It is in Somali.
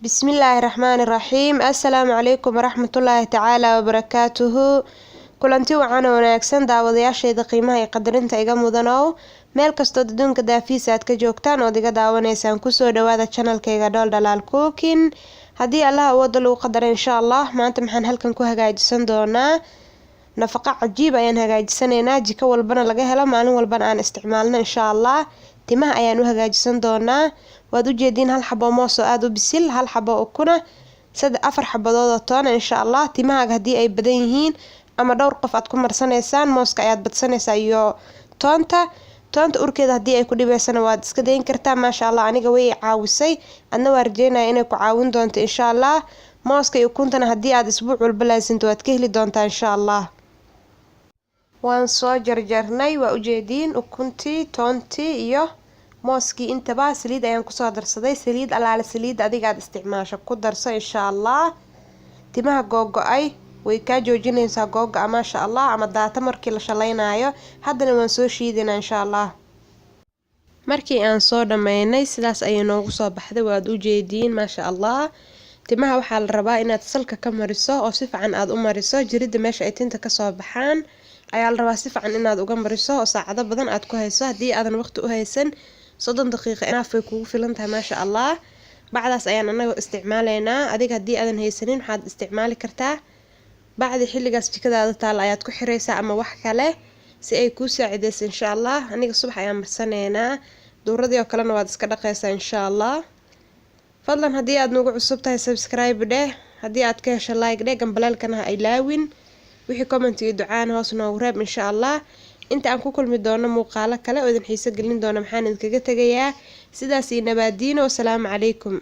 بسم الله الرحمن الرحيم السلام عليكم ورحمة الله تعالى وبركاته kulanti wacan oo wanaagsan daawadayaashayda qiimaha iyo qadarinta iga mudanow meel kastoo adduunka daafiisa aad ka joogtaan oo iga daawanaysaan kusoo dhawaada channelkayga Dhool Dhalaal Cooking haddii Allah awoodo lagu qadaro insha Allah maanta maxaan halkan ku hagaajisan doonaa nafaqo cajiib ayaan hagaajisanaynaa jiko walbana laga helo maalin walbana aan isticmaalno insha Allah timaha ayaan u hagaajisan doonaa waad u jeediin hal xabo moos oo aad u bisil hal xabo ukuna afar xabadood oo toon insha Allah timahaaga haddii ay badan yihiin ama dhowr qof aad ku marsanaysaan mooska ayaad badsanaysaa iyo toonta urkeeda haddii ay ku dhibaysana waad iska dayn kartaa maasha Allah aniga way caawisay adna waa rajeynaya inay ku caawin doonto insha Allah mooska iyo ukuntana haddii aad isbuuc walba laasinto waad ka heli doontaa insha Allah waan soo jarjarnay waa u jeediin ukuntii toontii iyo mooskii intaba saliid ayaan kusoo darsaday saliid alaala saliid adiga aad isticmaasho ku darso insha Allah timaha googo'ay way ka joojinaysaa googo'a maasha Allah ama daata markii la shalaynayo haddana waan soo shiidinaa insha Allah markii aan soo dhameynay sidaas ayay noogu soo baxday waad u jeediin maasha Allah timaha waxaa la rabaa inaad salka ka mariso oo si fiican aad u mariso jirida meesha ay tinta ka soo baxaan ayaa la rabaa si fiican inaad uga mariso oo saacado badan aad ku hayso haddii aadan waqti u haysan 30 daqiiqo inaaf way kugu filan tahay maasha Allah bacdaas ayaan anaga isticmaalaynaa adiga haddii aadan haysanin waxaad isticmaali kartaa bacdi xilligaas jikadaada taal ayaad ku xiraysaa ama wax kale si ay kuu saacideyso insha Allah aniga subax ayaan marsanaynaa duuradii oo kalena waad iska dhaqaysaa insha Allah fadlan haddii aad nagu cusub tahay subscribe dheh haddii aad ka hesho like dheh gambalaalkana ha ilaawin wixii comment iyo ducaan hoos noogu reeb insha Allah inta aan ku kulmi doono muuqaalo kale oo idin xiiso gelin doona maxaan idinkaga tagayaa sidaas iyo nabaadiino wassalaamu calaykum